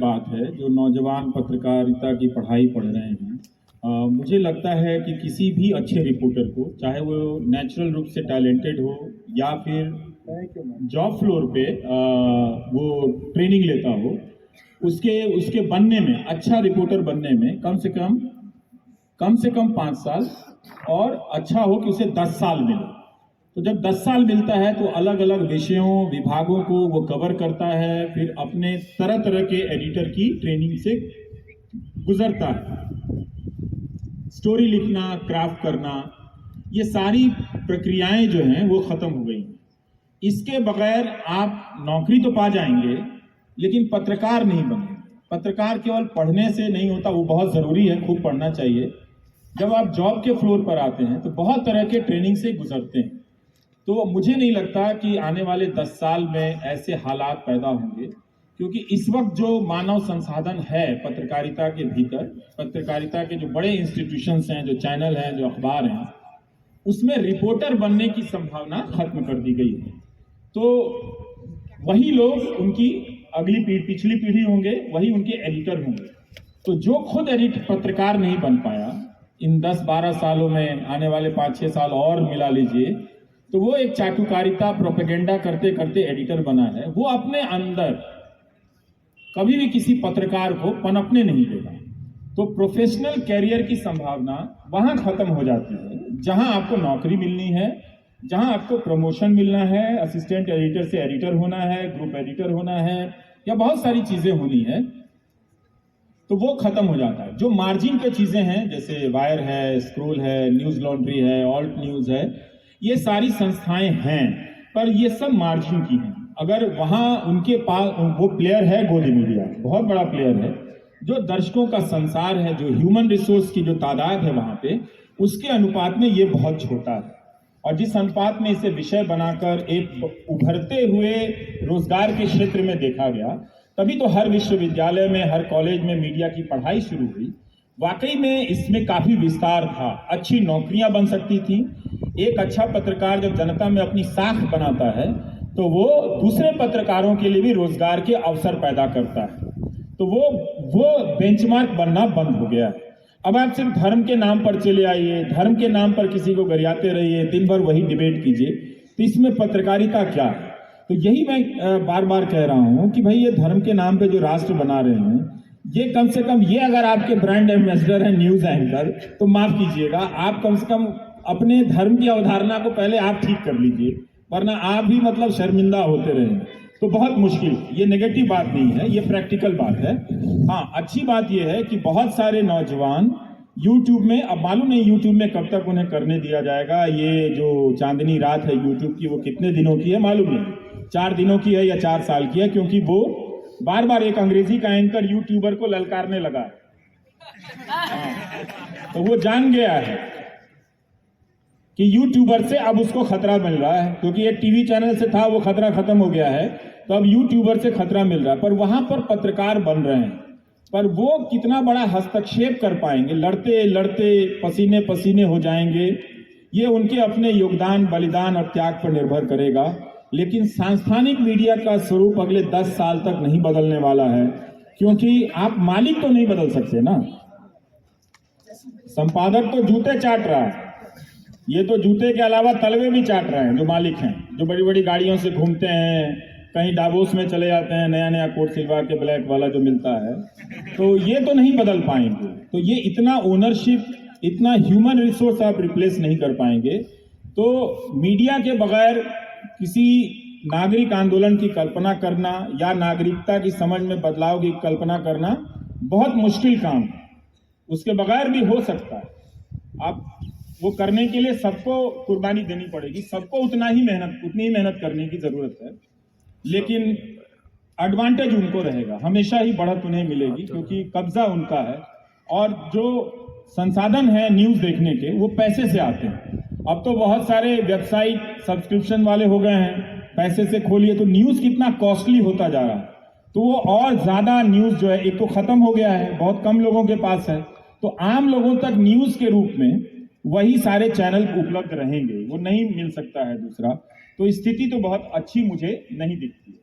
बात है जो नौजवान पत्रकारिता की पढ़ाई पढ़ रहे हैं। मुझे लगता है कि किसी भी अच्छे रिपोर्टर को, चाहे वो नेचुरल रूप से टैलेंटेड हो या फिर जॉब फ्लोर पे वो ट्रेनिंग लेता हो, उसके बनने में, अच्छा रिपोर्टर बनने में कम से कम 5 साल, और अच्छा हो कि उसे 10 साल मिले। तो जब 10 साल मिलता है तो अलग अलग विषयों, विभागों को वो कवर करता है, फिर अपने तरह तरह के एडिटर की ट्रेनिंग से गुजरता है। स्टोरी लिखना, क्राफ्ट करना, ये सारी प्रक्रियाएं जो हैं वो खत्म हो गई। इसके बगैर आप नौकरी तो पा जाएंगे लेकिन पत्रकार नहीं बनेंगे। पत्रकार केवल पढ़ने से नहीं होता, वो बहुत जरूरी है, खूब पढ़ना चाहिए। जब आप जॉब के फ्लोर पर आते हैं तो बहुत तरह के ट्रेनिंग से गुजरते हैं। तो मुझे नहीं लगता कि आने वाले 10 साल में ऐसे हालात पैदा होंगे, क्योंकि इस वक्त जो मानव संसाधन है पत्रकारिता के भीतर, पत्रकारिता के जो बड़े इंस्टीट्यूशंस हैं, जो चैनल हैं, जो अखबार हैं, उसमें रिपोर्टर बनने की संभावना खत्म कर दी गई है। तो वही लोग उनकी पिछली पीढ़ी होंगे, वही उनके एडिटर होंगे। तो जो खुद पत्रकार नहीं बन पाया, इन 10-12 सालों में, आने वाले 5-6 साल और मिला लीजिए, तो वो एक चाटुकारिता, प्रोपेगेंडा करते करते एडिटर बना है। वो अपने अंदर कभी भी किसी पत्रकार को पनपने नहीं देगा। तो प्रोफेशनल कैरियर की संभावना वहां खत्म हो जाती है जहां आपको नौकरी मिलनी है, जहां आपको प्रमोशन मिलना है, असिस्टेंट एडिटर से एडिटर होना है, ग्रुप एडिटर होना है, या बहुत सारी चीजें होनी है, तो वो खत्म हो जाता है। जो मार्जिन पे चीजें हैं, जैसे वायर है, स्क्रोल है, न्यूज लॉन्ड्री है, ऑल्ट न्यूज है, ये सारी संस्थाएं हैं, पर ये सब मार्जिन की हैं। अगर वहां उनके पास वो प्लेयर है, गोदी मीडिया बहुत बड़ा प्लेयर है, जो दर्शकों का संसार है, जो ह्यूमन रिसोर्स की जो तादाद है वहां पे, उसके अनुपात में ये बहुत छोटा है। और जिस अनुपात में इसे विषय बनाकर एक उभरते हुए रोजगार के क्षेत्र में देखा गया, तभी तो हर विश्वविद्यालय में, हर कॉलेज में मीडिया की पढ़ाई शुरू हुई। वाकई में इसमें काफी विस्तार था, अच्छी नौकरियां बन सकती थी। एक अच्छा पत्रकार जब जनता में अपनी साख बनाता है तो वो दूसरे पत्रकारों के लिए भी रोजगार के अवसर पैदा करता है। तो वो बेंचमार्क बनना बंद हो गया है। अब आप सिर्फ धर्म के नाम पर चले आइए, धर्म के नाम पर किसी को गरियाते रहिए, दिन भर वही डिबेट कीजिए, तो इसमें पत्रकारिता क्या है? तो यही मैं बार बार कह रहा हूं कि भाई ये धर्म के नाम पे जो राष्ट्र बना रहे हैं, ये कम से कम, ये अगर आपके ब्रांड एम्बेसडर हैं न्यूज एंकर, तो माफ कीजिएगा, आप कम से कम अपने धर्म की अवधारणा को पहले आप ठीक कर लीजिए, वरना आप भी मतलब शर्मिंदा होते रहेंगे तो बहुत मुश्किल। ये नेगेटिव बात नहीं है, ये प्रैक्टिकल बात है। हाँ, अच्छी बात ये है कि बहुत सारे नौजवान यूट्यूब में, अब मालूम नहीं यूट्यूब में कब तक उन्हें करने दिया जाएगा। ये जो चांदनी रात है यूट्यूब की, वो कितने दिनों की है मालूम नहीं, 4 दिनों की है या 4 साल की है, क्योंकि वो बार बार एक अंग्रेजी का एंकर यूट्यूबर को ललकारने लगा। तो वो जान गया है कि यूट्यूबर से अब उसको खतरा मिल रहा है, क्योंकि एक टीवी चैनल से था वो खतरा खत्म हो गया है, तो अब यूट्यूबर से खतरा मिल रहा है। पर वहां पर पत्रकार बन रहे हैं, पर वो कितना बड़ा हस्तक्षेप कर पाएंगे, लड़ते लड़ते पसीने पसीने हो जाएंगे, ये उनके अपने योगदान, बलिदान और त्याग पर निर्भर करेगा। लेकिन सांस्थानिक मीडिया का स्वरूप अगले 10 साल तक नहीं बदलने वाला है, क्योंकि आप मालिक तो नहीं बदल सकते ना। संपादक तो जूते चाट रहा है, ये तो जूते के अलावा तलवे भी चाट रहे हैं जो मालिक हैं, जो बड़ी बड़ी गाड़ियों से घूमते हैं, कहीं डावोस में चले जाते हैं, नया नया कोट सिलवा के ब्लैक वाला जो मिलता है, तो ये तो नहीं बदल पाएंगे। तो ये इतना ओनरशिप, इतना ह्यूमन रिसोर्स आप रिप्लेस नहीं कर पाएंगे। तो मीडिया के बगैर किसी नागरिक आंदोलन की कल्पना करना या नागरिकता की समझ में बदलाव की कल्पना करना बहुत मुश्किल काम है। उसके बगैर भी हो सकता है। आप वो करने के लिए सबको कुर्बानी देनी पड़ेगी, सबको उतनी ही मेहनत करने की जरूरत है, लेकिन एडवांटेज उनको रहेगा, हमेशा ही बढ़त उन्हें मिलेगी, क्योंकि कब्जा उनका है। और जो संसाधन है न्यूज देखने के, वो पैसे से आते हैं। अब तो बहुत सारे वेबसाइट सब्सक्रिप्शन वाले हो गए हैं, पैसे से खोलिए, तो न्यूज कितना कॉस्टली होता जा रहा है। तो वो और ज्यादा न्यूज जो है, एक तो खत्म हो गया है, बहुत कम लोगों के पास है, तो आम लोगों तक न्यूज के रूप में वही सारे चैनल उपलब्ध रहेंगे, वो नहीं मिल सकता है दूसरा। तो स्थिति तो बहुत अच्छी मुझे नहीं दिखती है।